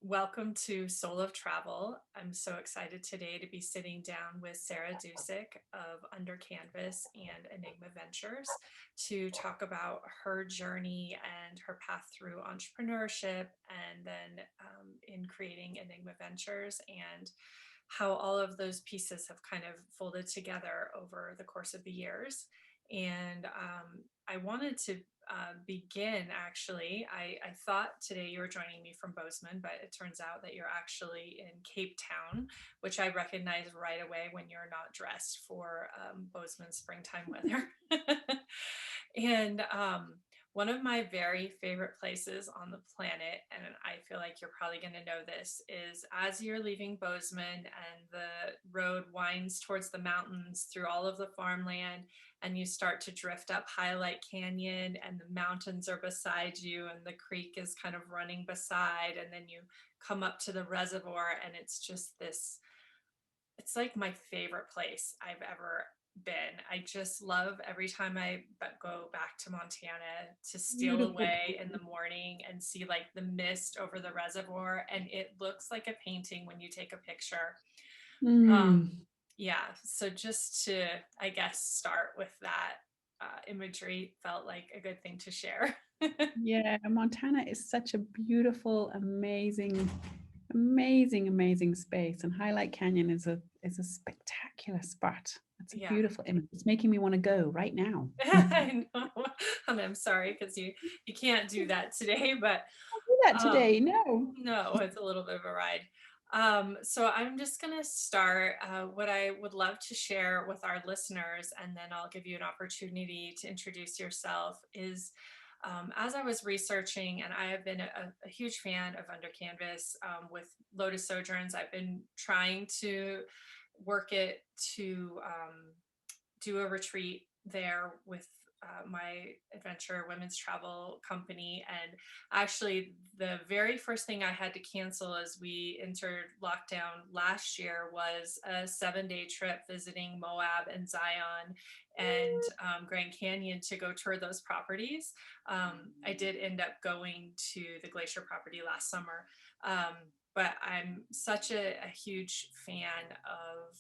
Welcome to Soul of Travel. I'm so excited today to be sitting down with Sarah Dusek of Under Canvas and Enygma Ventures to talk about her journey and her path through entrepreneurship, and then in creating Enygma Ventures, and how all of those pieces have kind of folded together over the course of the years. And I wanted to begin actually. I thought today you were joining me from Bozeman, but it turns out that you're actually in Cape Town, which I recognize right away when you're not dressed for Bozeman springtime weather. And one of my very favorite places on the planet, and I feel like you're probably going to know this, is as you're leaving Bozeman and the road winds towards the mountains through all of the farmland, and you start to drift up Highlight Canyon, and the mountains are beside you, and the creek is kind of running beside, and then you come up to the reservoir, and it's just this, it's like my favorite place I've ever been. I just love every time I go back to Montana to steal Beautiful. away in the morning and see like the mist over the reservoir, and it looks like a painting when you take a picture. Um, Mm. yeah, so just to, I guess, start with that imagery felt like a good thing to share. Yeah, Montana is such a beautiful, amazing space, and Highlight Canyon is a spectacular spot. That's a Yeah. beautiful image. It's making me want to go right now. I know. And I'm sorry because you can't do that today, but Do that um, today. No. no, it's a little bit of a ride. So I'm just going to start. What I would love to share with our listeners, and then I'll give you an opportunity to introduce yourself, is as I was researching, and I have been a huge fan of Under Canvas with Lotus Sojourns. I've been trying to work it to do a retreat there with my adventure women's travel company. And actually, the very first thing I had to cancel as we entered lockdown last year was a 7-day trip visiting Moab and Zion and Grand Canyon to go tour those properties. I did end up going to the glacier property last summer. But I'm such a huge fan of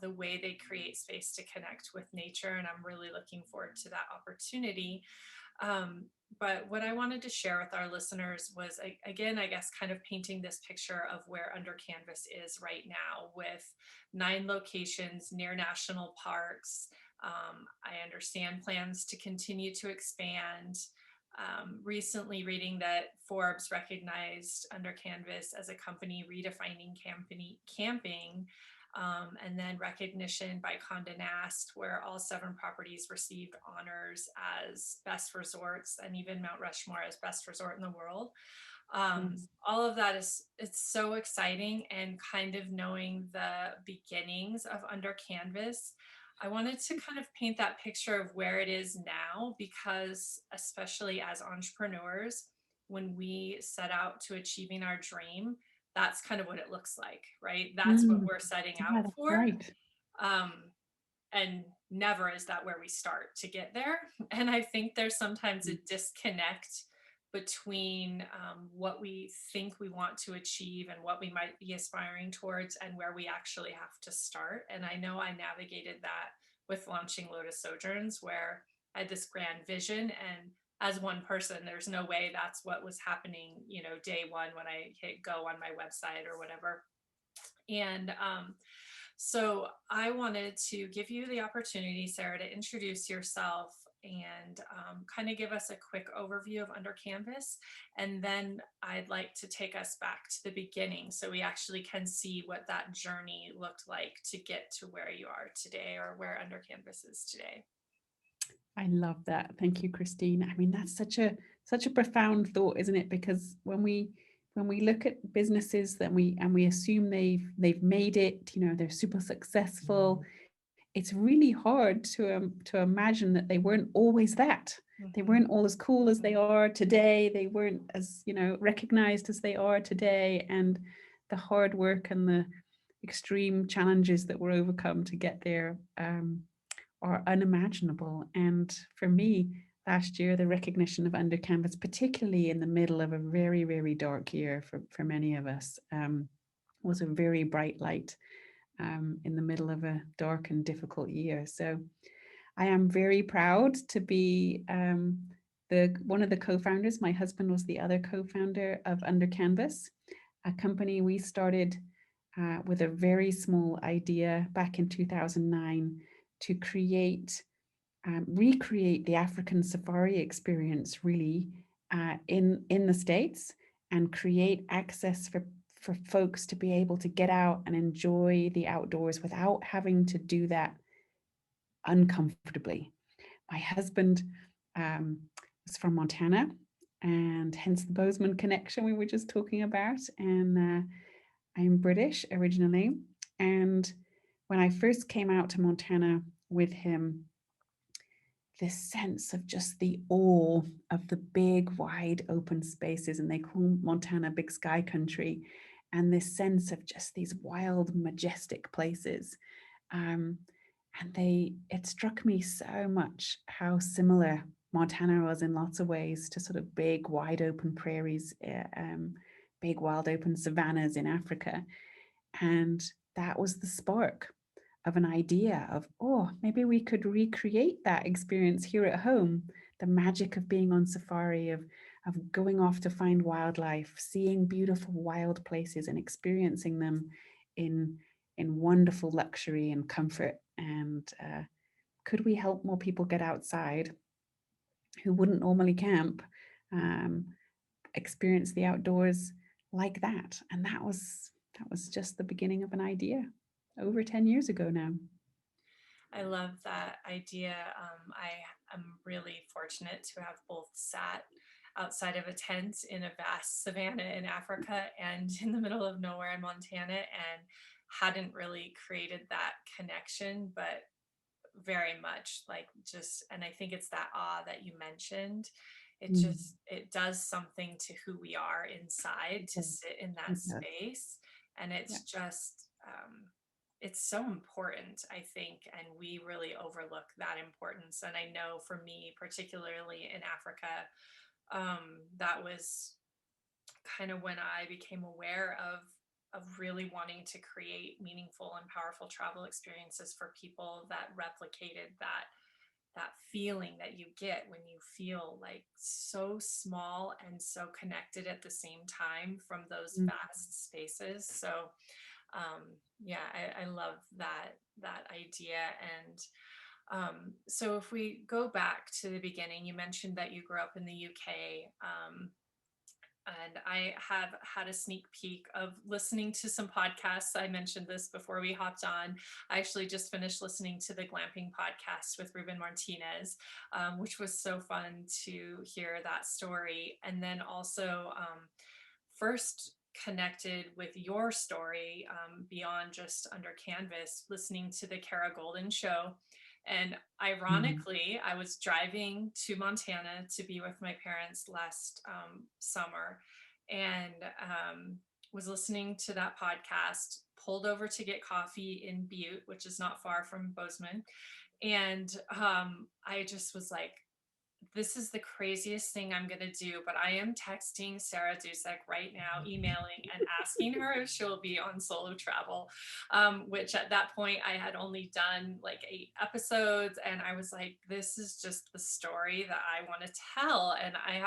the way they create space to connect with nature, and I'm really looking forward to that opportunity. Um, but what I wanted to share with our listeners was, again, I guess, kind of painting this picture of where Under Canvas is right now with 9 locations near national parks. I understand plans to continue to expand. Recently reading that Forbes recognized Under Canvas as a company redefining camping, and then recognition by Condé Nast, where all 7 properties received honors as best resorts, and even Mount Rushmore as best resort in the world. Yes. All of that is, it's so exciting, and kind of knowing the beginnings of Under Canvas, I wanted to kind of paint that picture of where it is now, because especially as entrepreneurs, when we set out to achieving our dream, that's kind of what it looks like, right? That's what Mm. we're setting Yeah, out that's for. right. Um, and never is that where we start to get there. And I think there's sometimes a disconnect between what we think we want to achieve and what we might be aspiring towards and where we actually have to start. And I know I navigated that with launching Lotus Sojourns, where I had this grand vision, and as one person, there's no way that's what was happening, day one when I hit go on my website or whatever. And so I wanted to give you the opportunity, Sarah, to introduce yourself and kind of give us a quick overview of Under Canvas. And then I'd like to take us back to the beginning so we actually can see what that journey looked like to get to where you are today, or where Under Canvas is today. I love that. Thank you, Christine. I mean, that's such a profound thought, isn't it? Because when we look at businesses that we assume they've made it, they're super successful. It's really hard to imagine that they weren't always that. They Mm-hmm. weren't all as cool as they are today. They weren't as, recognized as they are today. And the hard work and the extreme challenges that were overcome to get there are unimaginable. And for me, last year, the recognition of under canvas, particularly in the middle of a very, very dark year for many of us, was a very bright light in the middle of a dark and difficult year. So I am very proud to be one of the co-founders. My husband was the other co-founder of Under Canvas, a company we started with a very small idea back in 2009 to recreate the African safari experience, really, in the States, and create access for folks to be able to get out and enjoy the outdoors without having to do that uncomfortably. My husband was from Montana, and hence the Bozeman connection we were just talking about. And I'm British originally. And when I first came out to Montana with him, this sense of just the awe of the big, wide open spaces, and they call Montana big sky country, and this sense of just these wild, majestic places. And it struck me so much how similar Montana was in lots of ways to sort of big, wide open prairies, big, wild open savannas in Africa. And that was the spark of an idea of, oh, maybe we could recreate that experience here at home. The magic of being on safari, of going off to find wildlife, seeing beautiful wild places and experiencing them in wonderful luxury and comfort. And could we help more people get outside who wouldn't normally camp, experience the outdoors like that? And that was just the beginning of an idea over 10 years ago now. I love that idea. I am really fortunate to have both sat outside of a tent in a vast savanna in Africa and in the middle of nowhere in Montana, and hadn't really created that connection, but very much like just, and I think it's that awe that you mentioned. It does something to who we are inside to sit in that space. And it's just, it's so important, I think, and we really overlook that importance. And I know for me, particularly in Africa, that was kind of when I became aware of really wanting to create meaningful and powerful travel experiences for people that replicated that feeling that you get when you feel like so small and so connected at the same time from those vast spaces. So yeah, I love that idea. And so if we go back to the beginning, you mentioned that you grew up in the UK. And I have had a sneak peek of listening to some podcasts. I mentioned this before we hopped on. I actually just finished listening to the glamping podcast with Ruben Martinez, which was so fun to hear that story. And then also first connected with your story beyond just under canvas, listening to the Kara Golden show. And ironically, I was driving to Montana to be with my parents last summer, and was listening to that podcast, pulled over to get coffee in Butte, which is not far from Bozeman. And I just was like, this is the craziest thing I'm going to do, but I am texting Sarah Dusek right now, emailing and asking her if she'll be on solo travel, which at that point I had only done like 8 episodes. And I was like, this is just the story that I want to tell. And I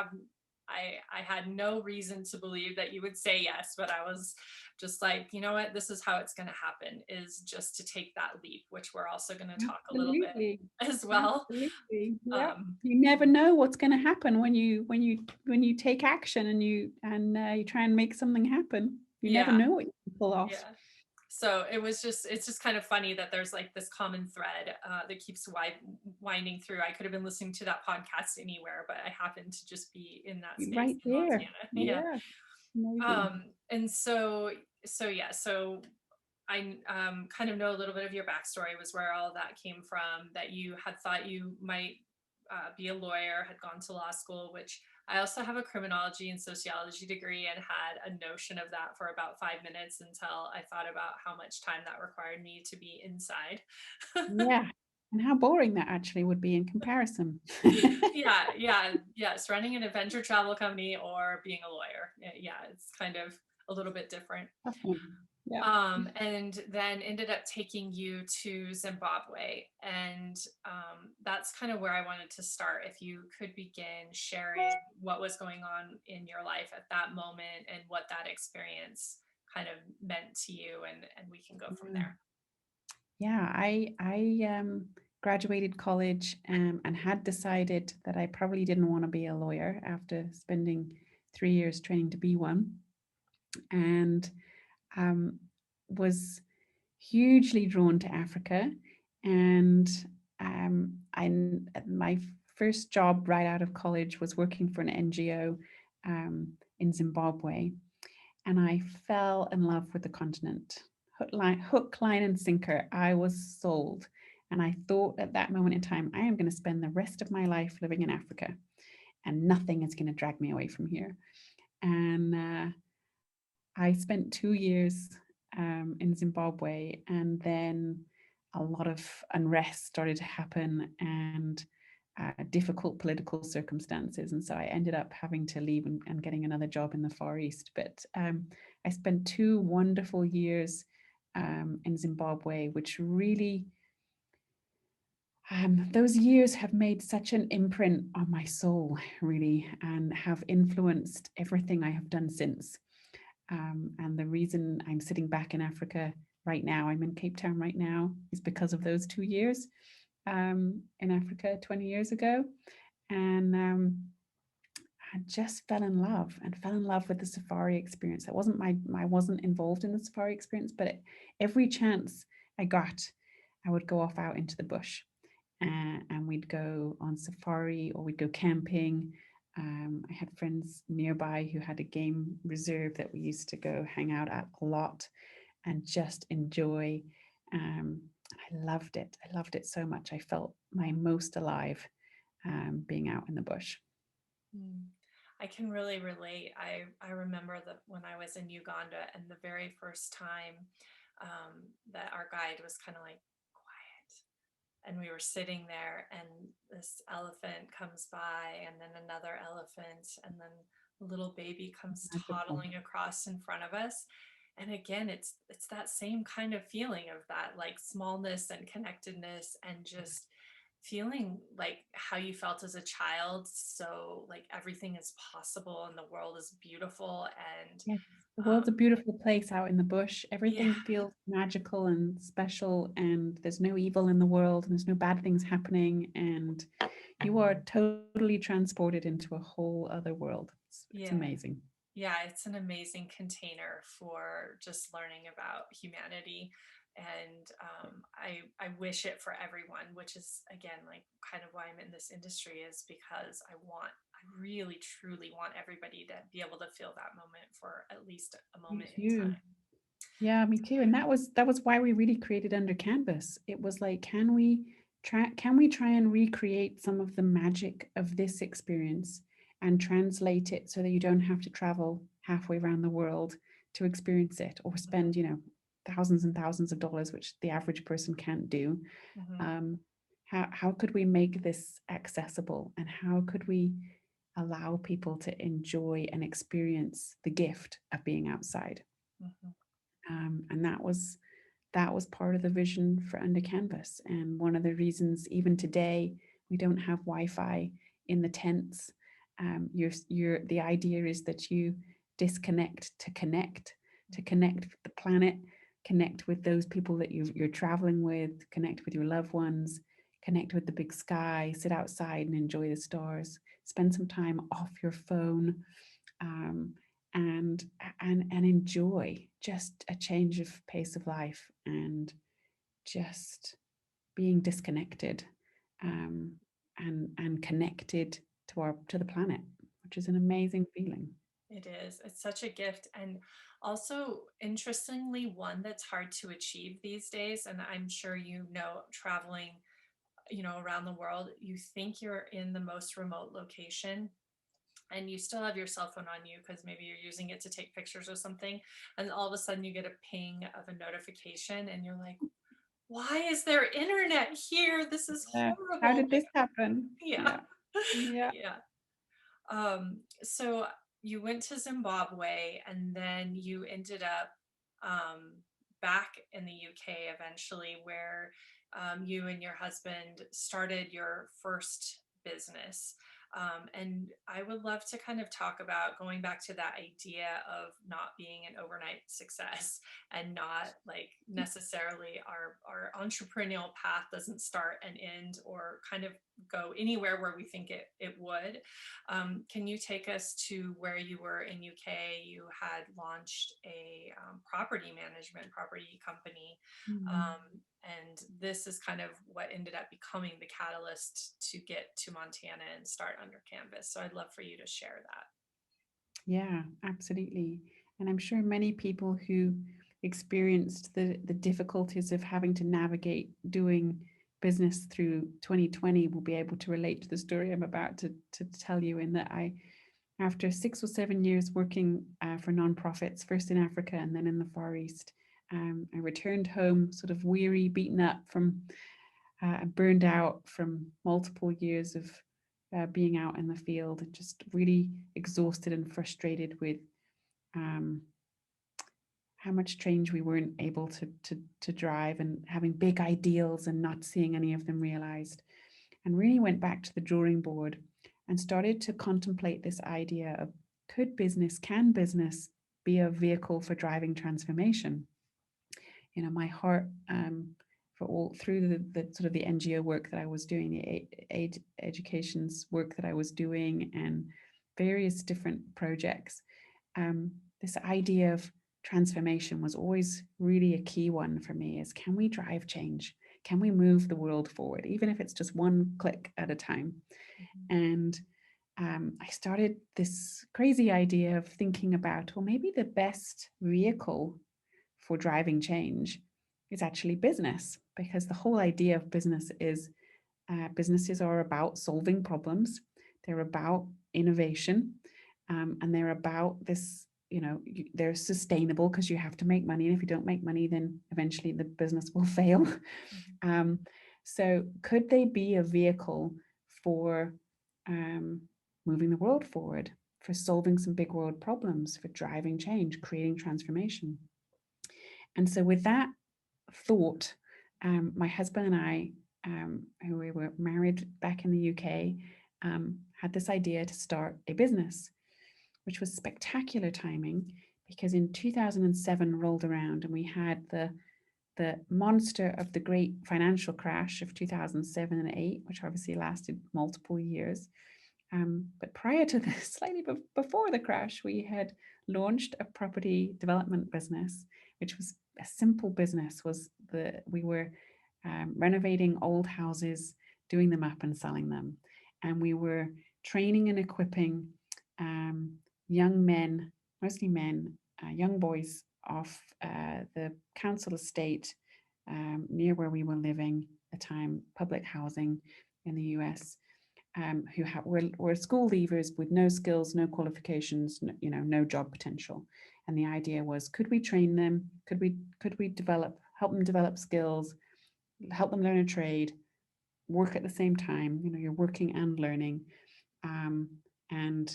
had no reason to believe that you would say yes, but I was just like, you know what, this is how it's going to happen, is just to take that leap, which we're also going to talk a little bit as well. Absolutely. Yeah. You never know what's going to happen when you take action and you try and make something happen. You never know what you can pull off. Yeah. So it's just kind of funny that there's like this common thread that keeps winding through. I could have been listening to that podcast anywhere, but I happened to just be in that space right in there. Montana. Yeah. And so I kind of know a little bit of your backstory, was where all that came from, that you had thought you might be a lawyer, had gone to law school, which I also have a criminology and sociology degree, and had a notion of that for about 5 minutes until I thought about how much time that required me to be inside. Yeah. And how boring that actually would be in comparison. Yes. Running an adventure travel company or being a lawyer. Yeah, it's kind of a little bit different. Tough one. Yeah. And then ended up taking you to Zimbabwe. And that's kind of where I wanted to start. If you could begin sharing what was going on in your life at that moment and what that experience kind of meant to you, and we can go from Yeah. there. Yeah, I graduated college and had decided that I probably didn't want to be a lawyer after spending 3 years training to be one, and um, was hugely drawn to Africa. And my first job right out of college was working for an NGO in Zimbabwe, and I fell in love with the continent. Hook, line, and sinker. I was sold. And I thought at that moment in time, I am going to spend the rest of my life living in Africa, and nothing is going to drag me away from here. And I spent 2 years in Zimbabwe, and then a lot of unrest started to happen, and difficult political circumstances. And so I ended up having to leave and getting another job in the Far East. But I spent 2 wonderful years in Zimbabwe, which really, those years have made such an imprint on my soul, really, and have influenced everything I have done since. And the reason I'm sitting back in Africa right now, I'm in Cape Town right now, is because of those 2 years in Africa 20 years ago. And I just fell in love with the safari experience. It wasn't I wasn't involved in the safari experience, but every chance I got, I would go off out into the bush, and we'd go on safari or we'd go camping. I had friends nearby who had a game reserve that we used to go hang out at a lot and just enjoy. I loved it. I loved it so much. I felt my most alive being out in the bush. Mm. I can really relate. I remember that when I was in Uganda and the very first time that our guide was kind of like quiet, and we were sitting there, and this elephant comes by, and then another elephant, and then a little baby comes Magical. toddling across in front of us. And again, it's that same kind of feeling of that like smallness and connectedness, and just feeling like how you felt as a child. So like everything is possible and the world is beautiful. And Yes, the world's a beautiful place out in the bush. yeah, Everything feels magical and special, and there's no evil in the world, and there's no bad things happening, and you are totally transported into a whole other world. It's yeah. amazing. Yeah, it's an amazing container for just learning about humanity. And I wish it for everyone, which is again like kind of why I'm in this industry, is because I really truly want everybody to be able to feel that moment for at least a Me moment in too. time. Yeah, me too. And that was why we really created Under Canvas. It was like, can we try and recreate some of the magic of this experience and translate it so that you don't have to travel halfway around the world to experience it, or spend, thousands and thousands of dollars, which the average person can't do. Mm-hmm. Um, how could we make this accessible, and how could we allow people to enjoy and experience the gift of being outside? Mm-hmm. And that was part of the vision for Under Canvas. And one of the reasons, even today, we don't have Wi-Fi in the tents. The idea is that you disconnect to connect with the planet, connect with those people that you're traveling with, connect with your loved ones, connect with the big sky, sit outside and enjoy the stars, spend some time off your phone. Um, and enjoy just a change of pace of life, and just being disconnected, um, and connected to the planet, which is an amazing feeling. It is. It's such a gift. And also, interestingly, one that's hard to achieve these days. And I'm sure traveling, around the world, you think you're in the most remote location, and you still have your cell phone on you because maybe you're using it to take pictures or something. And all of a sudden, you get a ping of a notification, and you're like, why is there internet here? This is Yeah. How horrible. did Like, this happen? yeah. Yeah. Yeah. Yeah. So you went to Zimbabwe and then you ended up um, back in the UK eventually, where you and your husband started your first business. And I would love to kind of talk about going back to that idea of not being an overnight success, and not like necessarily our entrepreneurial path doesn't start and end or kind of go anywhere where we think it would. Can you take us to where you were in UK? You had launched a property company, Mm. and this is kind of what ended up becoming the catalyst to get to Montana and start Under Canvas. So I'd love for you to share that. Yeah, absolutely. And I'm sure many people who experienced the difficulties of having to navigate doing business through 2020 will be able to relate to the story I'm about to tell you, in that after 6 or 7 years working for nonprofits, first in Africa and then in the Far East, I returned home sort of weary, beaten up from, burned out from multiple years of being out in the field, and just really exhausted and frustrated with um, how much change we weren't able to drive, and having big ideals and not seeing any of them realized, and really went back to the drawing board and started to contemplate this idea of, can business be a vehicle for driving transformation? My heart, for all through the sort of the NGO work that I was doing, the aid education's work that I was doing, and various different projects, this idea of transformation was always really a key one for me. Is, can we drive change? Can we move the world forward, even if it's just one click at a time? Mhm. And I started this crazy idea of thinking about, well, maybe the best vehicle for driving change is actually business, because the whole idea of business is, businesses are about solving problems, they're about innovation, and they're about this, they're sustainable because you have to make money, and if you don't make money, then eventually the business will fail. Mhm. um, so could they be a vehicle for um, moving the world forward, for solving some big world problems, for driving change, creating transformation? And so with that thought, my husband and I, who we were married back in the UK, had this idea to start a business, which was spectacular timing, because in 2007 rolled around and we had the monster of the great financial crash of 2007 and 8, which obviously lasted multiple years. But prior to this, slightly before the crash, we had launched a property development business, which was a simple business. We were renovating old houses, doing them up and selling them, and we were training and equipping young men, mostly men, young boys off the council estate near where we were living at the time, public housing in the US, who were school leavers with no skills, no qualifications, no job potential. And the idea was, could we train them? Could we help them develop skills, help them learn a trade, work at the same time? You're working and learning. And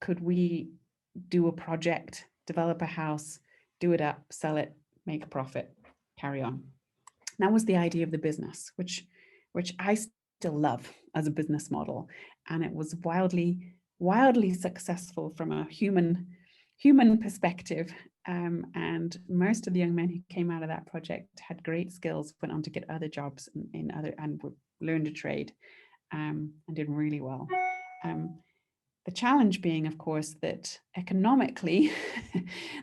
could we do a project, develop a house, do it up, sell it, make a profit, carry on? That was the idea of the business, which I still love as a business model, and it was wildly successful from a human perspective. And most of the young men who came out of that project had great skills, went on to get other jobs in other, and learned a trade, and did really well. The challenge being, of course, that economically,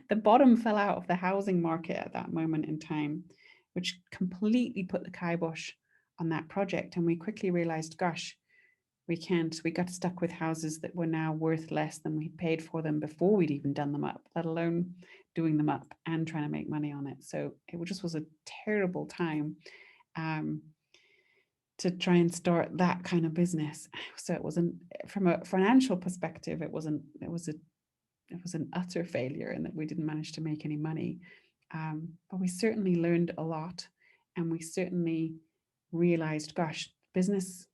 the bottom fell out of the housing market at that moment in time, which completely put the kibosh on that project. And we quickly realized, gosh, we got stuck with houses that were now worth less than we paid for them before we'd even done them up, let alone doing them up and trying to make money on it. So it just was a terrible time to try and start that kind of business. So it wasn't, from a financial perspective, it was an utter failure, in that we didn't manage to make any money. But we certainly learned a lot. And we certainly realized, gosh, business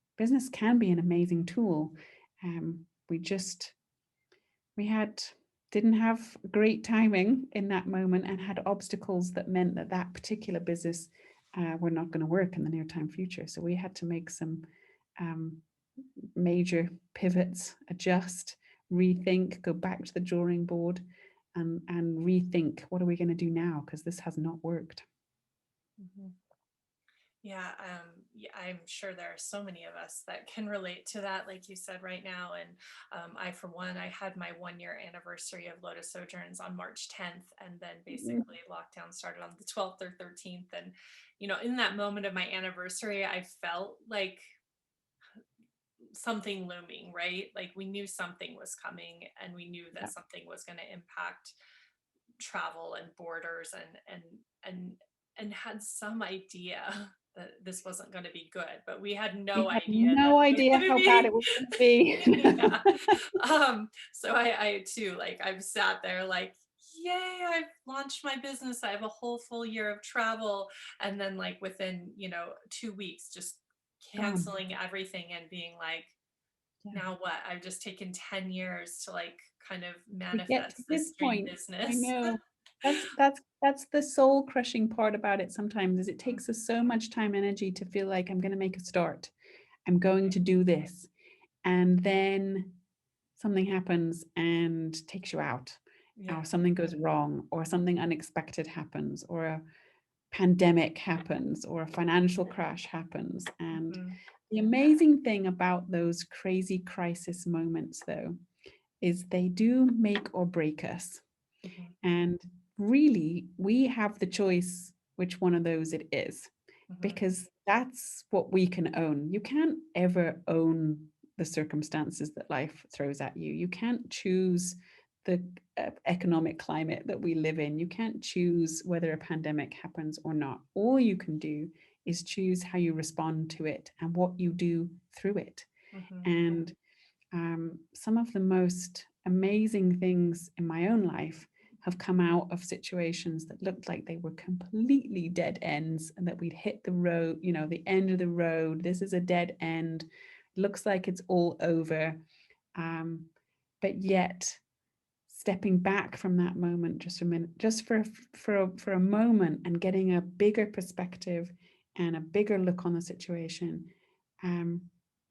can be an amazing tool. We just we had didn't have great timing in that moment and had obstacles that meant that that particular business were not going to work in the near time future. So we had to make some major pivots, adjust, rethink, go back to the drawing board, and rethink, what are we going to do now, because this has not worked. Yeah, I'm sure there are so many of us that can relate to that, like you said right now. And I, for one, I had my 1 year anniversary of Lotus Sojourns on March 10th, and then basically lockdown started on the 12th or 13th. And, in that moment of my anniversary, I felt like something looming, right? Like we knew something was coming, and we knew that something was going to impact travel and borders, and had some idea that this wasn't going to be good, but we had no We had idea that no it was idea going to how bad it was going to be. yeah. So I too, like, I've sat there like, yay, I've launched my business. I have a whole full year of travel. And then like within, 2 weeks, just Gone. canceling everything and being like, Yeah. now what? I've just taken 10 years to like kind of To get to manifest this this dream point, I business. know. That's the soul crushing part about it sometimes, is it takes us so much time, energy to feel like I'm going to make a start. I'm going to do this. And then something happens and takes you out, Yeah. or something goes wrong, or something unexpected happens, or a pandemic happens, or a financial crash happens. And the amazing thing about those crazy crisis moments, though, is they do make or break us. And really, we have the choice which one of those it is, because that's what we can own. You can't ever own the circumstances that life throws at you. You can't choose the economic climate that we live in. You can't choose whether a pandemic happens or not. All you can do is choose how you respond to it and what you do through it. And some of the most amazing things in my own life have come out of situations that looked like they were completely dead ends, and that we'd hit the road, the end of the road. This is a dead end. It looks like it's all over. But yet, stepping back from that moment just a minute, just for a moment, and getting a bigger perspective and a bigger look on the situation,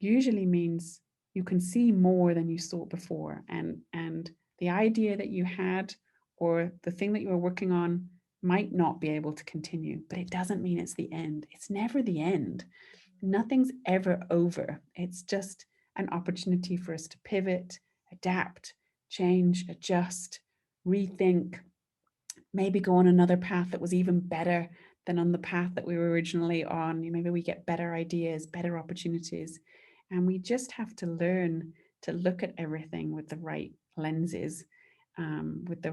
usually means you can see more than you saw before. And the idea that you had, or the thing that you were working on, might not be able to continue, but it doesn't mean it's the end. It's never the end. Nothing's ever over. It's just an opportunity for us to pivot, adapt, change, adjust, rethink, maybe go on another path that was even better than on the path that we were originally on. Maybe we get better ideas, better opportunities. And we just have to learn to look at everything with the right lenses, with the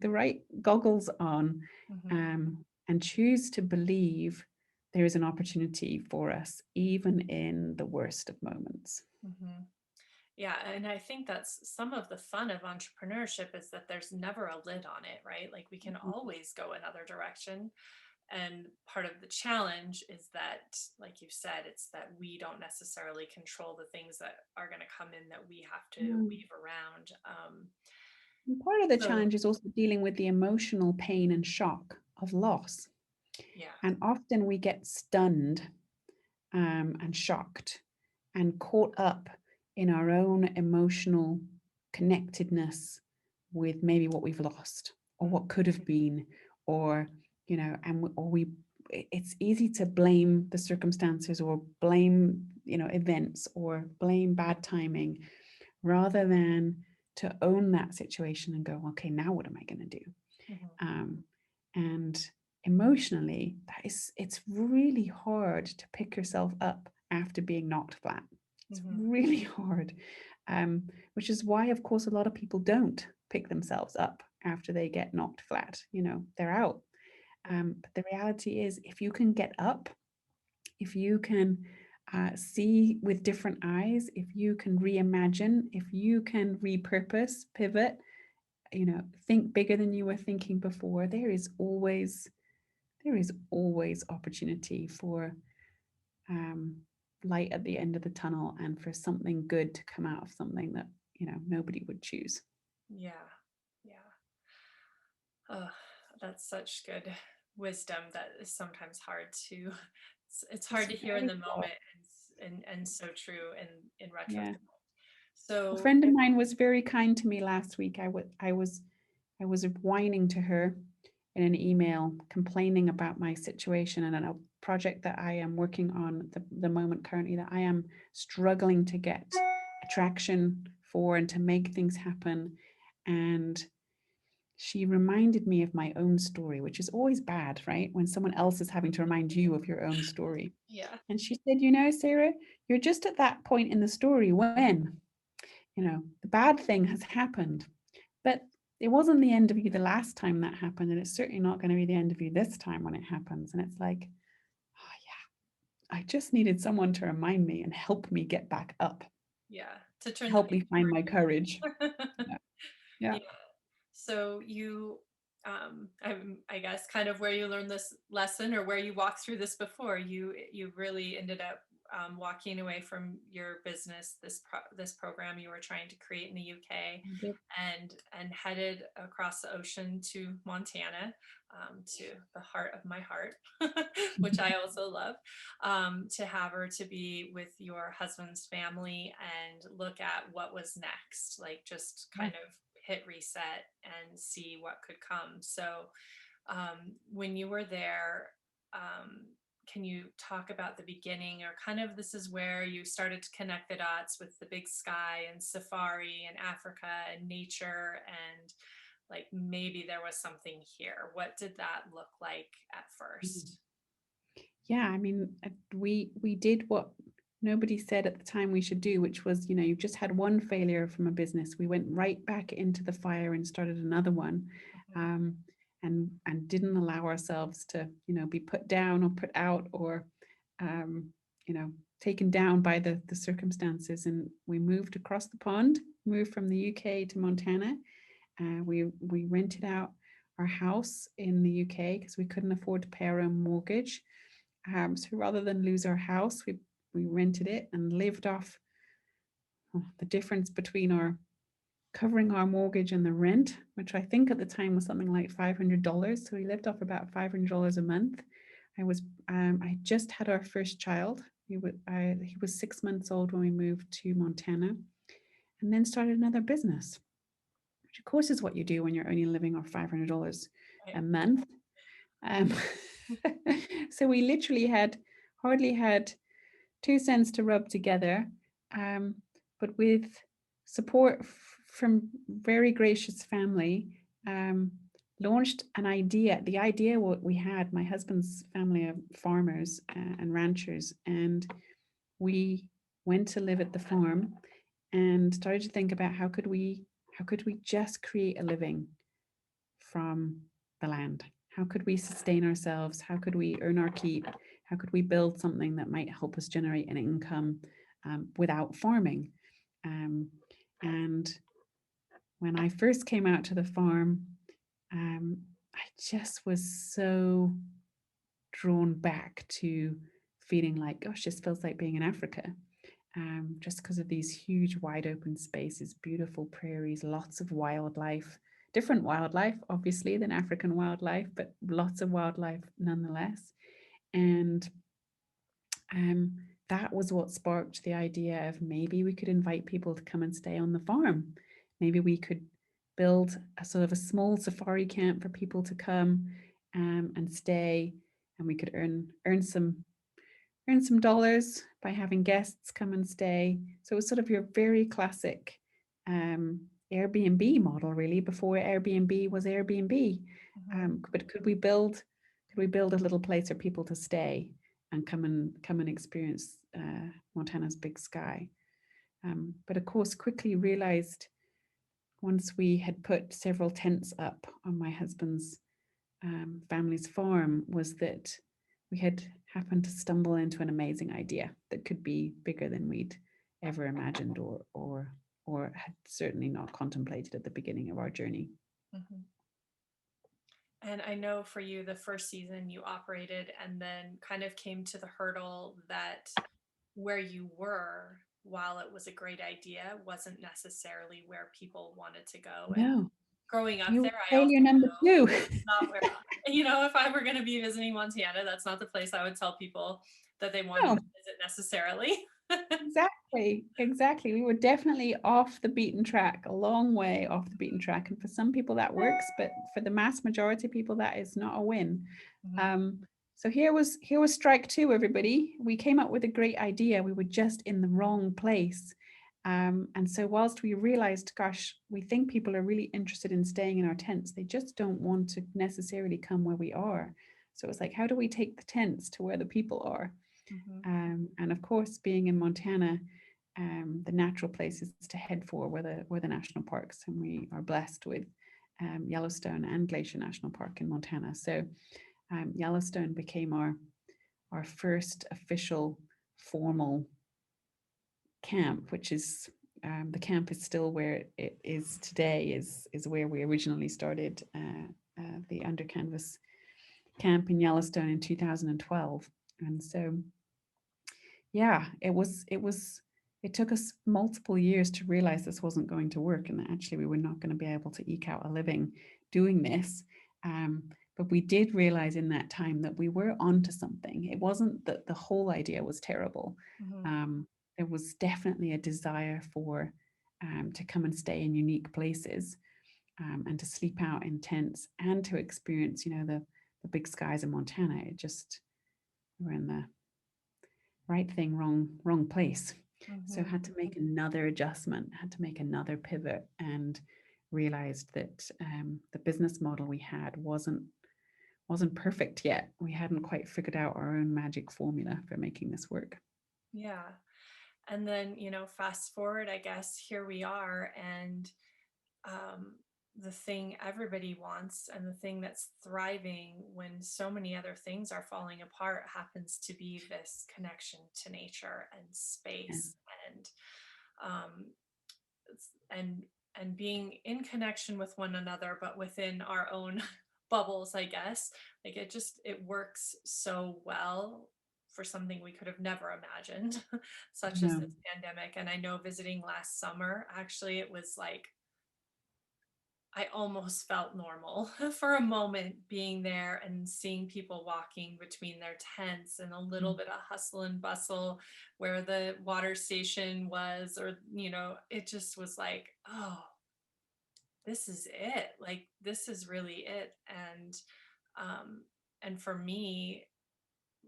right goggles on, and choose to believe there is an opportunity for us, even in the worst of moments. Yeah, and I think that's some of the fun of entrepreneurship, is that there's never a lid on it, right? Like we can always go another direction. And part of the challenge is that, like you've said, it's that we don't necessarily control the things that are going to come in, that we have to weave around. And part of the So, challenge is also dealing with the emotional pain and shock of loss. yeah. And often we get stunned and shocked and caught up in our own emotional connectedness with maybe what we've lost, or what could have been, or it's easy to blame the circumstances, or blame events, or blame bad timing, rather than to own that situation and go, okay, now what am I going to do? And emotionally, it's really hard to pick yourself up after being knocked flat. It's really hard, which is why, of course, a lot of people don't pick themselves up after they get knocked flat. They're out. But the reality is, if you can get up, if you can see with different eyes, if you can reimagine, if you can repurpose, pivot, think bigger than you were thinking before, there's always there is always opportunity for um, light at the end of the tunnel, and for something good to come out of something that, you know, nobody would choose. Yeah. Yeah. Oh, that's such good wisdom that is sometimes hard to, it's hard It's to hear in very the flawed. moment, and so true in Yeah. retrospect. A So friend of mine was very kind to me last week. I was whining to her in an email, complaining about my situation and a project that I am working on at the moment currently, that I am struggling to get attraction for and to make things happen. And she reminded me of my own story, which is always bad, right? When someone else is having to remind you of your own story. yeah, And she said, you know, Sarah, you're just at that point in the story when, you know, the bad thing has happened, but it wasn't the end of you the last time that happened. And it's certainly not going to be the end of you this time when it happens. And it's like, oh, yeah, I just needed someone to remind me and help me get back up, yeah, to turn the help page. me find my courage. Yeah. Yeah. Yeah. So I guess kind of where you learned this lesson, or where you walked through this before, you really ended up walking away from your business, this program you were trying to create in the UK, and headed across the ocean to Montana, to the heart of my heart, which I also love, to have her to be with your husband's family and look at what was next, like just Yeah. kind of hit reset and see what could come. So when you were there, can you talk about the beginning, or kind of this is where you started to connect the dots with the big sky and safari and Africa and nature, and like maybe there was something here. What did that look like at first? Yeah, I mean, we did what nobody said at the time we should do, which was, you know, you've just had one failure from a business. We went right back into the fire and started another one, Mhm. um, and didn't allow ourselves to, you know, be put down or put out, or, um, you know, taken down by the circumstances. And we moved across the pond, moved from the UK to Montana. We rented out our house in the UK because we couldn't afford to pay our own mortgage. So rather than lose our house, we rented it and lived off the difference between our covering our mortgage and the rent, which I think at the time was something like $500. So we lived off about $500 a month. I just had our first child. He was 6 months old when we moved to Montana, and then started another business, which of course is what you do when you're only living off $500 Right. a month. Um, so we literally had hardly had 2 cents to rub together, but with support from very gracious family, launched an idea. The idea what we had, my husband's family are farmers and ranchers, and we went to live at the farm and started to think about how could we just create a living from the land? How could we sustain ourselves? How could we earn our keep? How could we build something that might help us generate an income without farming? And when I first came out to the farm, I just was so drawn back to feeling like, gosh, this feels like being in Africa. Just because of these huge, wide open spaces, beautiful prairies, lots of wildlife, different wildlife, obviously, than African wildlife, but lots of wildlife nonetheless. And that was what sparked the idea of maybe we could invite people to come and stay on the farm. Maybe we could build a sort of a small safari camp for people to come and stay, and we could earn some dollars by having guests come and stay. So it was sort of your very classic Airbnb model, really, before Airbnb was Airbnb. Mhm. But could we build a little place for people to stay and come and experience Montana's big sky? But of course, quickly realized once we had put several tents up on my husband's family's farm, was that we had happened to stumble into an amazing idea that could be bigger than we'd ever imagined, or had certainly not contemplated at the beginning of our journey. Mhm. And I know for you, the first season you operated and then kind of came to the hurdle that where you were, while it was a great idea, wasn't necessarily where people wanted to go. And No, growing up you were there, I also failure number know two. it's not where, if I were going to be visiting Montana, that's not the place I would tell people that they wanted No, to visit necessarily. exactly, exactly. We were definitely off the beaten track, a long way off the beaten track. And for some people that works, but for the mass majority of people, that is not a win. Mhm. Um, so here was strike two, everybody. We came up with a great idea. We were just in the wrong place. And so whilst we realized, gosh, we think people are really interested in staying in our tents, they just don't want to necessarily come where we are. So it's like, how do we take the tents to where the people are? Mhm. And of course, being in Montana, the natural places to head for were the national parks, and we are blessed with Yellowstone and Glacier National Park in Montana. So Yellowstone became our first official formal camp, which is the camp is still where it is today. Is where we originally started the Under Canvas camp in Yellowstone in 2012, and so yeah, it took us multiple years to realize this wasn't going to work and that actually we were not going to be able to eke out a living doing this. But we did realize in that time that we were onto something. It wasn't that the whole idea was terrible. Mhm. Um, there was definitely a desire for to come and stay in unique places and to sleep out in tents and to experience, the big skies of Montana. It just, we're in the right thing, wrong place. So Mhm. had to make another adjustment, had to make another pivot, and realized that the business model we had wasn't perfect yet. We hadn't quite figured out our own magic formula for making this work. Yeah. And then, fast forward, I guess, here we are. And um, the thing everybody wants and the thing that's thriving when so many other things are falling apart happens to be this connection to nature and Yeah. space and um, and being in connection with one another, but within our own bubbles, I guess. Like it works so well for something we could have never imagined, such as No, this pandemic. And I know visiting last summer, actually, it was like I almost felt normal for a moment being there and seeing people walking between their tents and a little mm, bit of hustle and bustle where the water station was, or, it just was like, oh, this is it. Like, this is really it. Um, and for me,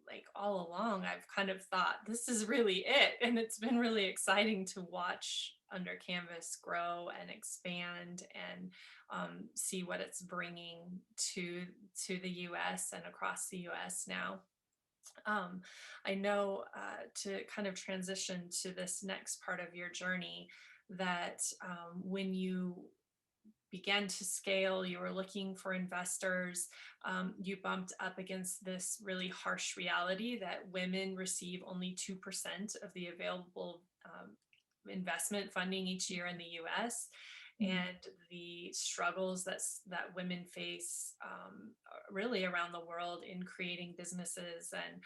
like all along, I've kind of thought this is really it. And it's been really exciting to watch Under Canvas grow and expand and see what it's bringing to the US and across the US now. Um, I know to kind of transition to this next part of your journey, that when you began to scale, you were looking for investors, you bumped up against this really harsh reality that women receive only 2% of the available investment funding each year in the US, mm, and the struggles that women face really around the world in creating businesses. And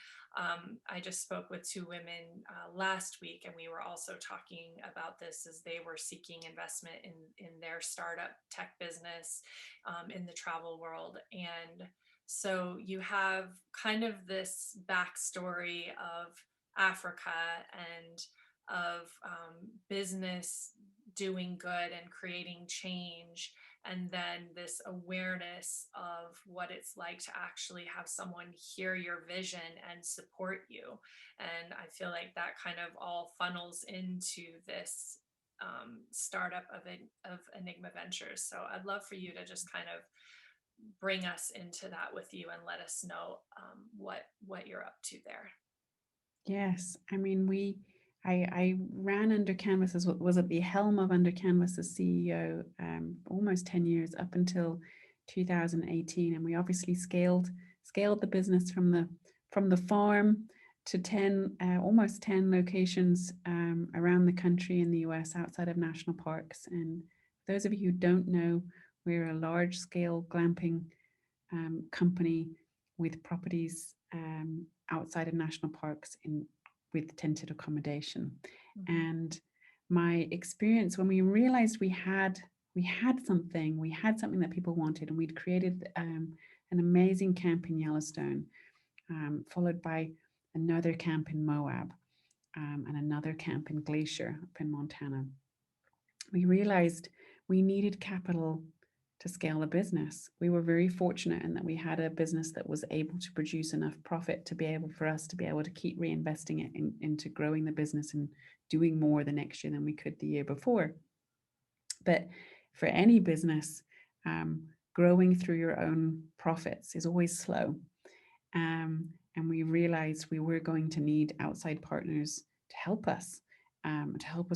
I just spoke with two women last week, and we were also talking about this as they were seeking investment in their startup tech business in the travel world. And so you have kind of this backstory of Africa and of business doing good and creating change, and then this awareness of what it's like to actually have someone hear your vision and support you. And I feel like that kind of all funnels into this startup of Enygma Ventures. So I'd love for you to just kind of bring us into that with you and let us know what you're up to there. yes. I mean, I ran Under Canvas as was at the helm of Under Canvas as CEO almost 10 years up until 2018, and we obviously scaled the business from the farm to 10 almost 10 locations around the country in the US outside of national parks. And those of you who don't know, we're a large scale glamping company with properties outside of national parks with tinted accommodation. Mhm. And my experience when we realized we had something that people wanted, and we'd created an amazing camp in Yellowstone, followed by another camp in Moab, and another camp in Glacier up in Montana. We realized we needed capital to scale the business. We were very fortunate in that we had a business that was able to produce enough profit to be able for us to be able to keep reinvesting it into growing the business and doing more the next year than we could the year before. But for any business, growing through your own profits is always slow. And we realized we were going to need outside partners to help us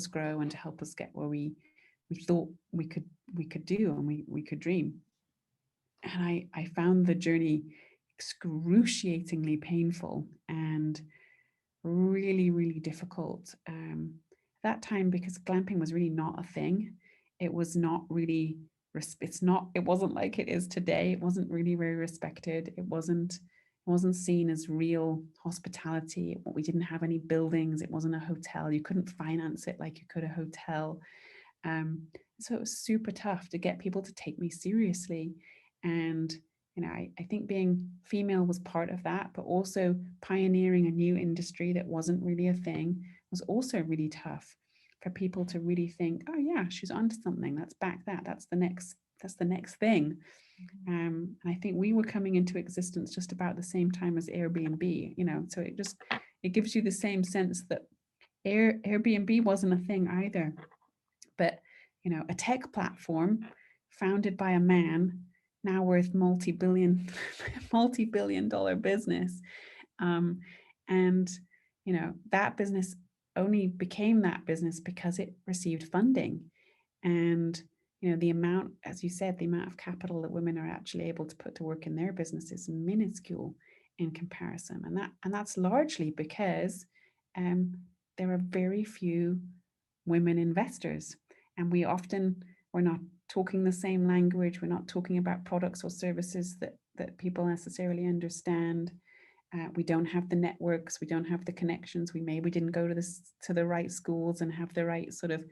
grow and to help us get where we thought we could do and we could dream. And I found the journey excruciatingly painful and really, really difficult that time, because glamping was really not a thing. It was not really, it wasn't like it is today. It wasn't really very respected. It wasn't seen as real hospitality. We didn't have any buildings. It wasn't a hotel. You couldn't finance it like you could a hotel. So it was super tough to get people to take me seriously. And I think being female was part of that, but also pioneering a new industry that wasn't really a thing was also really tough for people to really think, oh yeah, she's onto something. Let's back that. That's the next thing. And I think we were coming into existence just about the same time as Airbnb, so it gives you the same sense that Airbnb wasn't a thing either. But, a tech platform founded by a man, now worth multi-billion dollar business. And, that business only became that business because it received funding. And, the amount, as you said, the amount of capital that women are actually able to put to work in their business is minuscule in comparison. And that's largely because there are very few women investors. And we're not talking the same language. We're not talking about products or services that people necessarily understand. We don't have the networks. We don't have the connections. We didn't go to the right schools and have the right sort of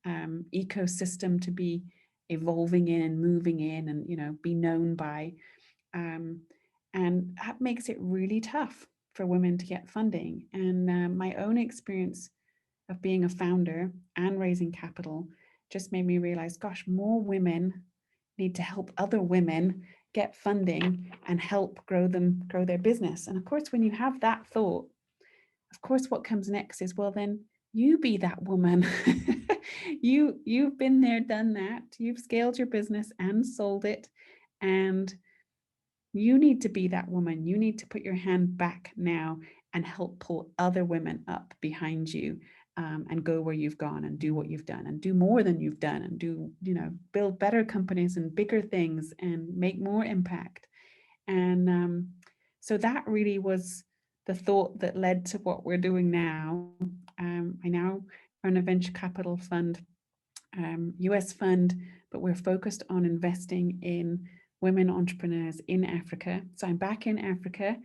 ecosystem to be evolving in and moving in and be known by. And that makes it really tough for women to get funding. And my own experience of being a founder and raising capital just made me realize, gosh, more women need to help other women get funding and help grow their business. And of course, when you have that thought, of course, what comes next is, well, then you be that woman. You've been there, done that. You've scaled your business and sold it. And you need to be that woman. You need to put your hand back now and help pull other women up behind you, and go where you've gone and do what you've done and do more than you've done and build better companies and bigger things and make more impact. And so that really was the thought that led to what we're doing now. I now run a venture capital fund, US fund, but we're focused on investing in women entrepreneurs in Africa. So I'm back in Africa.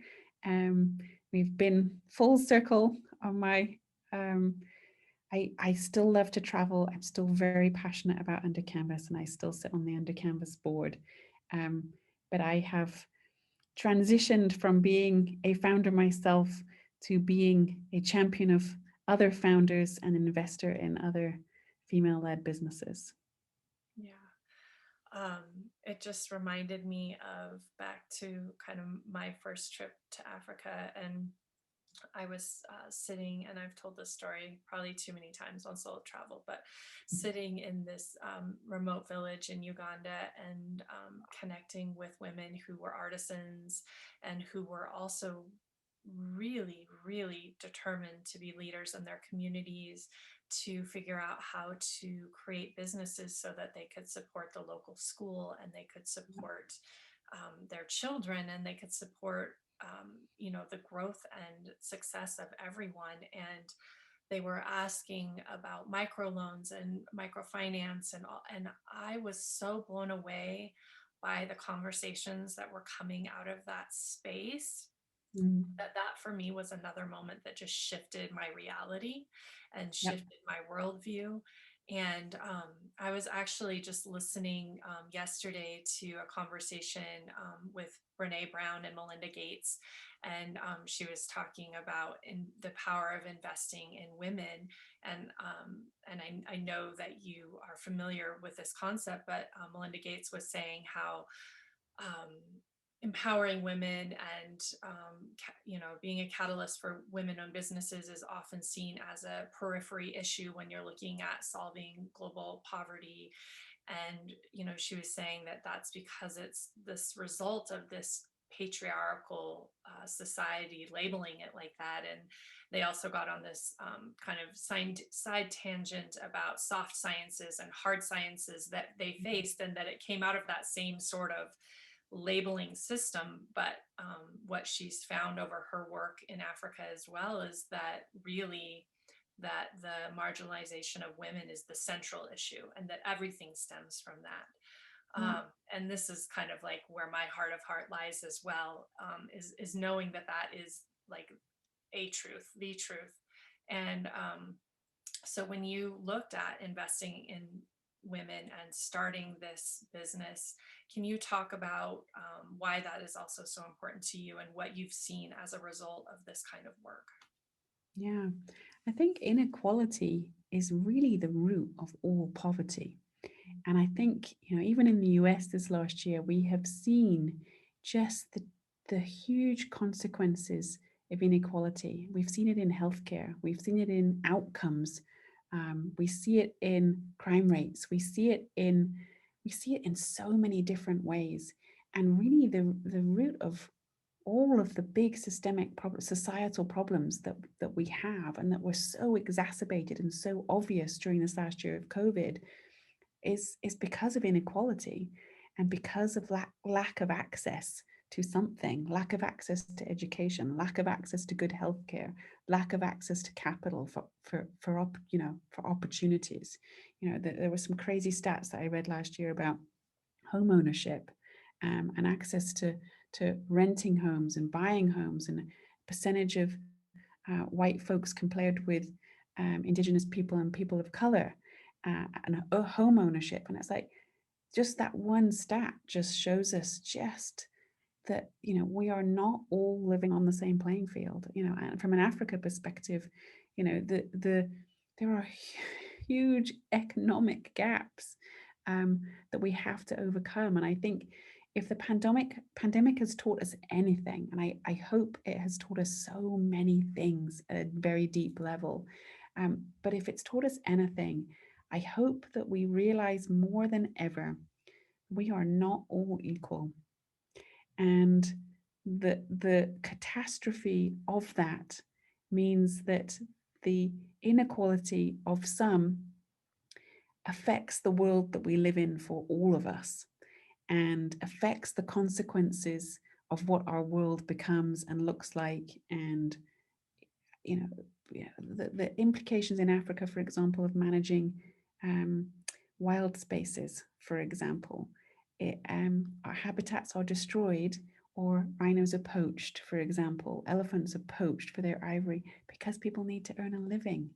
We've been full circle on my I still love to travel. I'm still very passionate about Under Canvas, and I still sit on the Under Canvas board. But I have transitioned from being a founder myself to being a champion of other founders and investor in other female-led businesses. Yeah. It just reminded me of back to kind of my first trip to Africa, and I was sitting, and I've told this story probably too many times on Soul Travel, but sitting in this remote village in Uganda and connecting with women who were artisans and who were also really, really determined to be leaders in their communities, to figure out how to create businesses so that they could support the local school and they could support their children and they could support the growth and success of everyone. And they were asking about microloans and microfinance and all, and I was so blown away by the conversations that were coming out of that space, Mm. that for me was another moment that just shifted my reality and Yep. shifted my worldview. And I was actually just listening yesterday to a conversation with Brene Brown and Melinda Gates, and she was talking about the power of investing in women. And I know that you are familiar with this concept, but Melinda Gates was saying how um, empowering women and being a catalyst for women-owned businesses is often seen as a periphery issue when you're looking at solving global poverty. And she was saying that that's because it's this result of this patriarchal society labeling it like that. And they also got on this kind of side tangent about soft sciences and hard sciences that they faced, and that it came out of that same sort of labeling system. But what she's found over her work in Africa as well is that really that the marginalization of women is the central issue, and that everything stems from that. Yeah. And this is kind of like where my heart of heart lies as well, is knowing that that is like a truth, the truth. And so when you looked at investing in women and starting this business, can you talk about why that is also so important to you and what you've seen as a result of this kind of work? Yeah. I think inequality is really the root of all poverty. And I think, even in the US this last year, we have seen just the huge consequences of inequality. We've seen it in healthcare, we've seen it in outcomes, we see it in crime rates, we see it in so many different ways. And really the root of all of the big systemic societal problems that we have and that were so exacerbated and so obvious during this last year of COVID is because of inequality and because of lack of access to something, lack of access to education, lack of access to good healthcare, lack of access to capital for opportunities. There were some crazy stats that I read last year about home ownership, and access to renting homes and buying homes, and percentage of white folks compared with Indigenous people and people of color, and home ownership. And it's like, just that one stat just shows us just that, we are not all living on the same playing field. And from an Africa perspective, there are huge economic gaps that we have to overcome. And I think if the pandemic has taught us anything, and I hope it has taught us so many things at a very deep level, but if it's taught us anything, I hope that we realize more than ever we are not all equal. And the catastrophe of that means that the inequality of some affects the world that we live in for all of us, and affects the consequences of what our world becomes and looks like. And the implications in Africa, for example, of managing wild spaces, for example. Our habitats are destroyed, or rhinos are poached, for example. Elephants are poached for their ivory because people need to earn a living.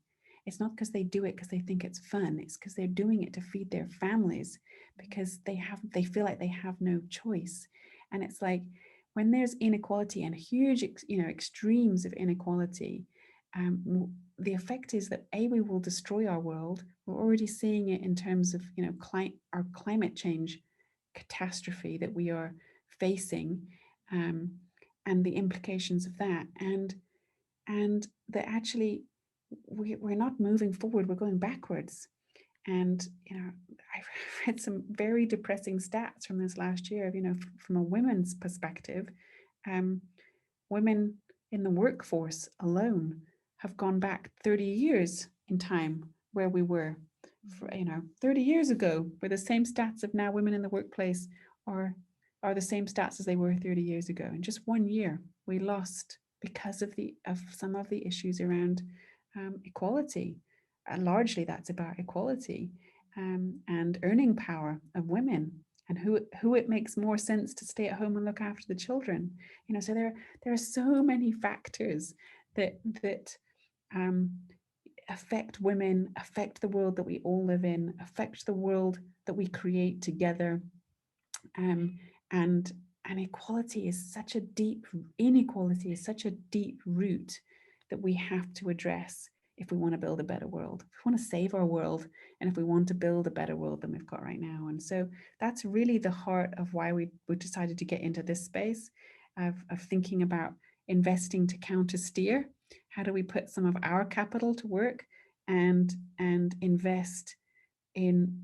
It's not because they do it because they think it's fun. It's because they're doing it to feed their families, because they feel like they have no choice. And it's like, when there's inequality and huge, extremes of inequality, the effect is that we will destroy our world. We're already seeing it in terms of our climate change catastrophe that we are facing, and the implications of that, and that actually we're not moving forward, we're going backwards. And I've read some very depressing stats from this last year of, from a women's perspective, women in the workforce alone have gone back 30 years in time, where we were 30 years ago, where the same stats of now women in the workplace are the same stats as they were 30 years ago. In just 1 year, we lost because of some of the issues around equality. And largely that's about equality, and earning power of women. and who it makes more sense to stay at home and look after the children. So there are so many factors that um, affect women, affect the world that we all live in, affect the world that we create together. And equality is such a deep inequality is such a deep root that we have to address if we want to build a better world, if we want to save our world, and if we want to build a better world than we've got right now. And so that's really the heart of why we decided to get into this space of thinking about investing to counter steer. How do we put some of our capital to work and invest in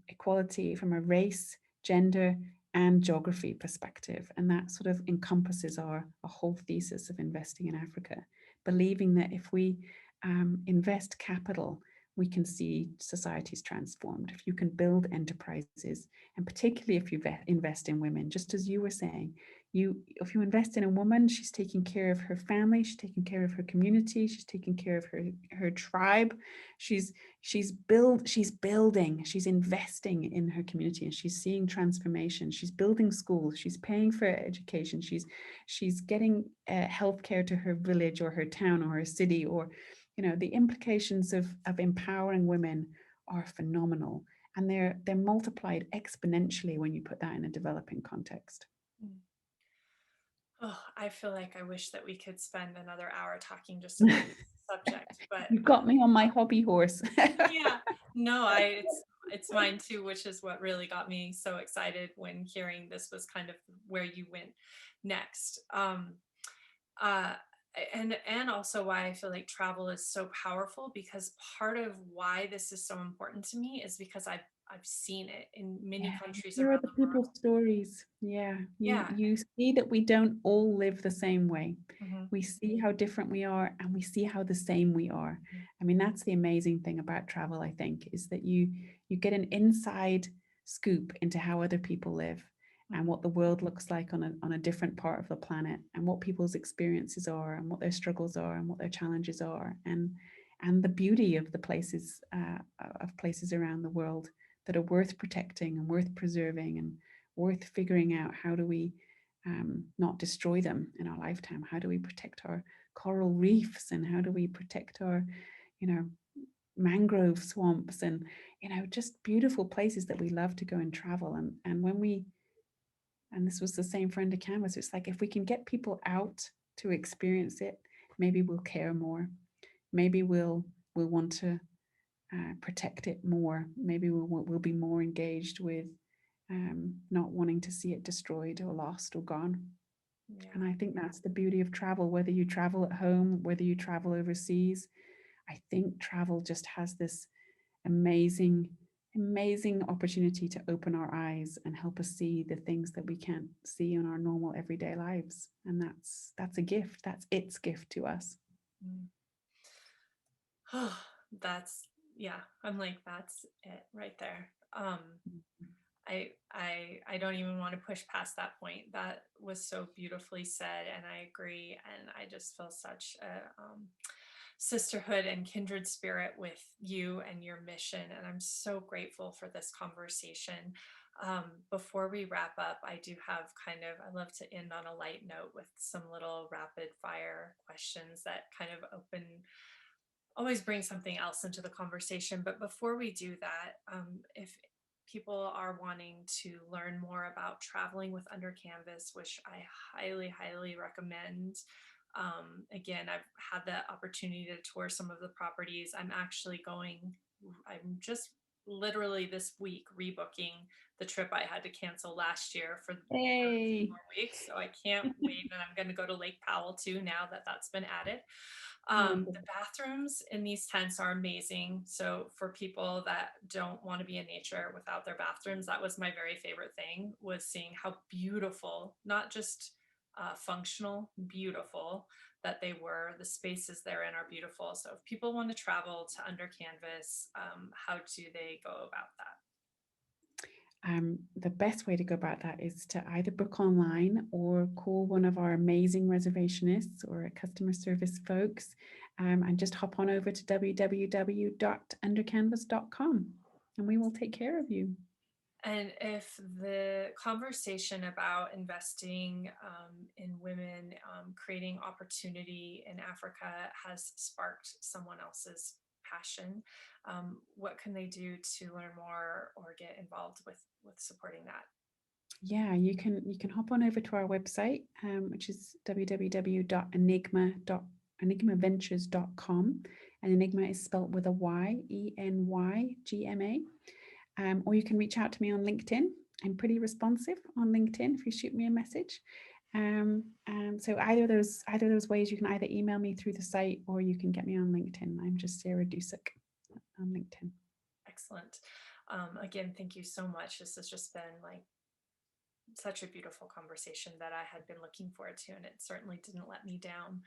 equality from a race, gender, and geography perspective? And that sort of encompasses our whole thesis of investing in Africa, believing that if we invest capital, we can see societies transformed. If you can build enterprises, and particularly if you invest in women, just as you were saying, if you invest in a woman, she's taking care of her family, she's taking care of her community, she's taking care of her tribe, she's building, she's investing in her community, and she's seeing transformation. She's building schools, she's paying for education, she's getting healthcare to her village or her town or her city, or the implications of empowering women are phenomenal, and they're multiplied exponentially when you put that in a developing context. Oh, I feel like I wish that we could spend another hour talking just about this subject, but You've got me on my hobby horse. yeah, no, it's mine too, which is what really got me so excited when hearing this was kind of where you went next. Uh, and also why I feel like travel is so powerful, because part of why this is so important to me is because I've seen it in many Yeah, countries here are around the the people's world. stories. Yeah, you Yeah. you see that we don't all live the same way. Mhm. We see how different we are, and we see how the same we are. I mean, that's the amazing thing about travel, I think, is that you get an inside scoop into how other people live and what the world looks like on a different part of the planet, and what people's experiences are, and what their struggles are, and what their challenges are, and the beauty of the places around the world that are worth protecting and worth preserving and worth figuring out how do we not destroy them in our lifetime. How do we protect our coral reefs, and how do we protect our, mangrove swamps, and just beautiful places that we love to go and travel. And when we, and this was the same for Under Canvas, it's like if we can get people out to experience it, maybe we'll care more. Maybe we'll want to protect it more. Maybe we'll be more engaged with not wanting to see it destroyed or lost or gone. Yeah. And I think that's the beauty of travel, whether you travel at home, whether you travel overseas. I think travel just has this amazing, amazing opportunity to open our eyes and help us see the things that we can't see in our normal everyday lives. And that's a gift. That's its gift to us. Oh, that's, yeah, I'm like, that's it right there. I don't even want to push past that point. That was so beautifully said, and I agree. And I just feel such a sisterhood and kindred spirit with you and your mission. And I'm so grateful for this conversation. Before we wrap up, I do have I love to end on a light note with some little rapid fire questions that kind of always bring something else into the conversation. But before we do that, if people are wanting to learn more about traveling with Under Canvas, which I highly, highly recommend. Again, I've had the opportunity to tour some of the properties. I'm just literally this week rebooking the trip I had to cancel last year for 2 Hey. more weeks. So I can't wait. And I'm going to go to Lake Powell too, now that that's been added. The bathrooms in these tents are amazing. So for people that don't want to be in nature without their bathrooms, that was my very favorite thing, was seeing how beautiful, not just functional, beautiful that they were. The spaces they're in are beautiful. So if people want to travel to Under Canvas, how do they go about that? The best way to go about that is to either book online or call one of our amazing reservationists or customer service folks, and just hop on over to www.undercanvas.com, and we will take care of you. And if the conversation about investing in women, creating opportunity in Africa has sparked someone else's passion, what can they do to learn more or get involved with supporting that? Yeah, you can hop on over to our website, which is www.enigmaventures.com, and Enigma is spelled with a Y, ENYGMA. Or you can reach out to me on LinkedIn. I'm pretty responsive on LinkedIn if you shoot me a message. So either of those ways, you can either email me through the site or you can get me on LinkedIn. I'm just Sarah Dusek on LinkedIn. Excellent. Again, thank you so much. This has just been like such a beautiful conversation that I had been looking forward to, and it certainly didn't let me down.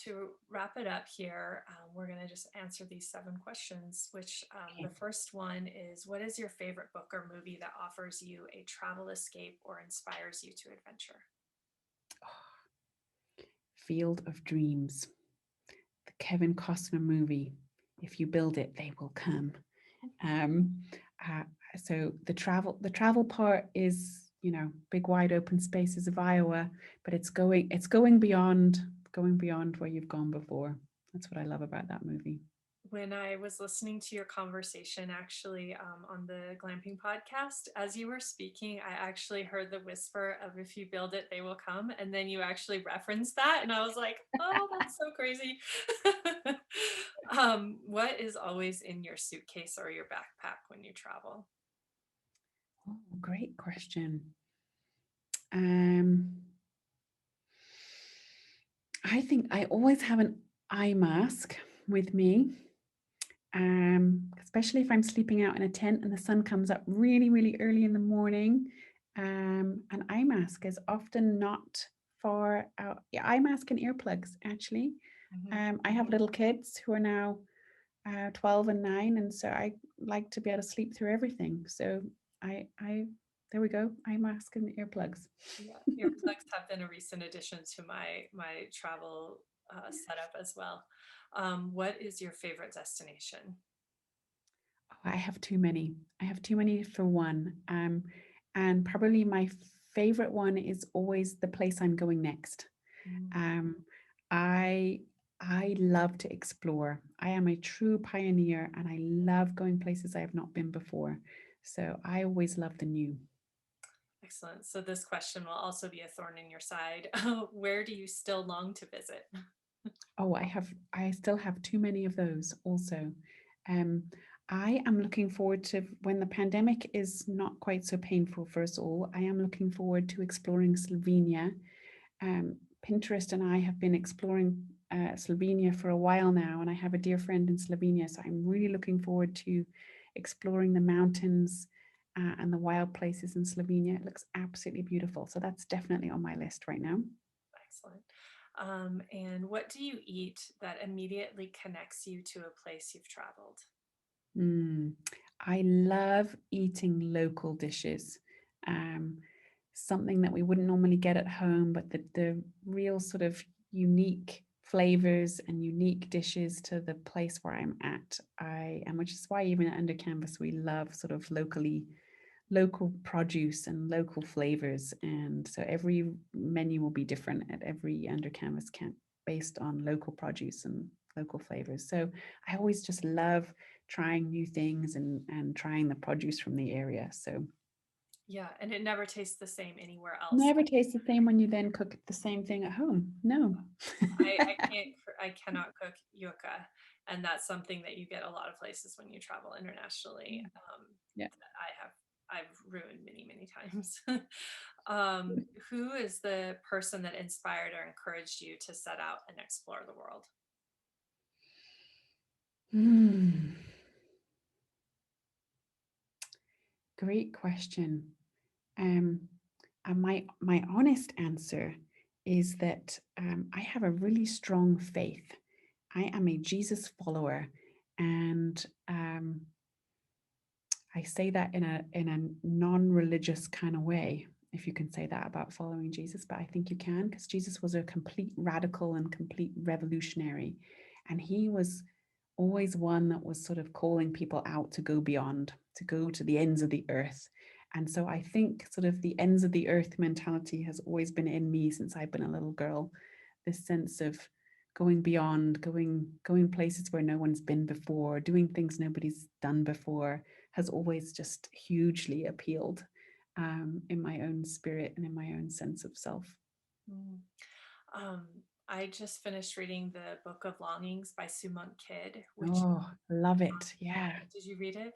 To wrap it up here, we're going to just answer these 7 questions, which Okay. the first one is, what is your favorite book or movie that offers you a travel escape or inspires you to adventure? Field of Dreams, the Kevin Costner movie. If you build it, they will come. Um, uh, so the travel part is, big wide open spaces of Iowa, but it's going beyond where you've gone before. That's what I love about that movie. When I was listening to your conversation, actually, on the glamping podcast, as you were speaking, I actually heard the whisper of "if you build it, they will come," and then you actually referenced that, and I was like, "Oh, that's so crazy." What is always in your suitcase or your backpack when you travel? Oh, great question. Um, I think I always have an eye mask with me, especially if I'm sleeping out in a tent and the sun comes up really, really early in the morning. An eye mask is often not far out. Yeah, eye mask and earplugs, actually. Mhm. I have little kids who are now 12 and 9, and so I like to be able to sleep through everything. So there we go, eye mask and earplugs. Yeah, earplugs have been a recent addition to my travel setup as well. What is your favorite destination? I have too many. I have too many for one. And probably my favorite one is always the place I'm going next. Mm. Um, I I love to explore. I am a true pioneer and I love going places I have not been before. So I always love the new. Excellent. So this question will also be a thorn in your side. Where do you still long to visit? Oh, I still have too many of those also. Um, I am looking forward to when the pandemic is not quite so painful for us all. I am looking forward to exploring Slovenia. Pinterest and I have been exploring Slovenia for a while now, and I have a dear friend in Slovenia, so I'm really looking forward to exploring the mountains and the wild places in Slovenia. It looks absolutely beautiful, so that's definitely on my list right now. Excellent. And what do you eat that immediately connects you to a place you've traveled? Mm, I love eating local dishes. Um, Something that we wouldn't normally get at home, but the real sort of unique flavors and unique dishes to the place where I'm at. And which is why even at Under Canvas we love sort of local produce and local flavors. And so every menu will be different at every Under Canvas camp based on local produce and local flavors. So I always just love trying new things and trying the produce from the area. So Yeah, and it never tastes the same anywhere else. never tastes the same when you then cook the same thing at home. No. I cannot cook yucca, and that's something that you get a lot of places when you travel internationally. Yeah. That I've ruined many times. Who is the person that inspired or encouraged you to set out and explore the world? Hmm. Great question. Um, and my honest answer is that I have a really strong faith. I am a Jesus follower, and I say that in a non-religious kind of way, if you can say that about following Jesus, but I think you can, because Jesus was a complete radical and complete revolutionary, and he was always one that was sort of calling people out to go beyond. to go to the ends of the earth. And so I think sort of the ends of the earth mentality has always been in me since I've been a little girl. This sense of going beyond, going places where no one's been before, doing things nobody's done before has always just hugely appealed in my own spirit and in my own sense of self. Mm. Um, I just finished reading the Book of Longings by Sue Monk Kidd, which Oh, love it. Yeah. did you read it?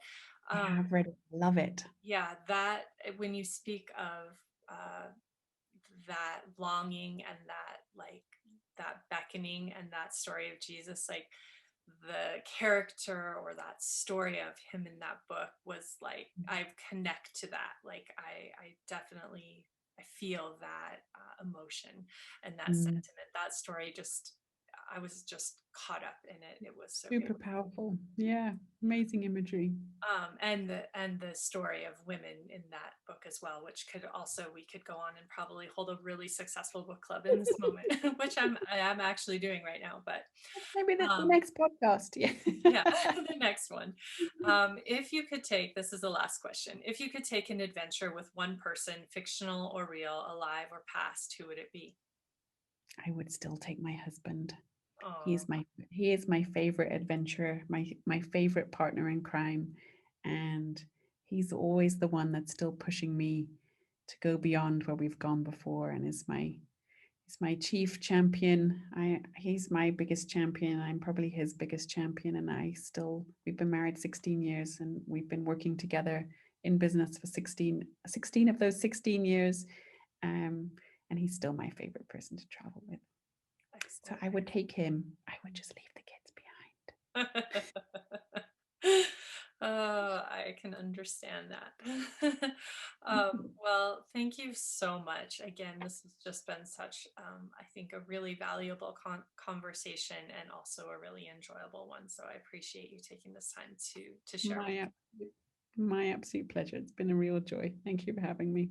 I Um, have read it. Love it. yeah, that when you speak of that longing and that like that beckoning and that story of Jesus, like the character or that story of him in that book was like I connect to that. Like I definitely I feel that emotion and that Mm, sentiment. That story just I was just caught up in it. It was so it super powerful. Yeah. Amazing imagery. and the story of women in that book as well, which could also we could go on and probably hold a really successful book club in this moment, which I am actually doing right now. But Maybe that's the um, next podcast. Yeah. yeah, the next one. If you could take this is the last question. If you could take an adventure with one person, fictional or real, alive or past, who would it be? I would still take my husband. Oh, He is my favorite adventurer, my favorite partner in crime, and he's always the one that's still pushing me to go beyond where we've gone before, and is my chief champion. He's my biggest champion. I'm probably his biggest champion, and we've been married 16 years, and we've been working together in business for 16 of those 16 years. Um, and he's still my favorite person to travel with. So excellent. I would take him. I would just leave the kids Oh, I can understand that. behind. Well, thank you so much. Again, this has just been such, I think, a really valuable conversation and also a really enjoyable one. So I appreciate you taking this time to share with My absolute pleasure. It's been a real joy. Thank you for having me.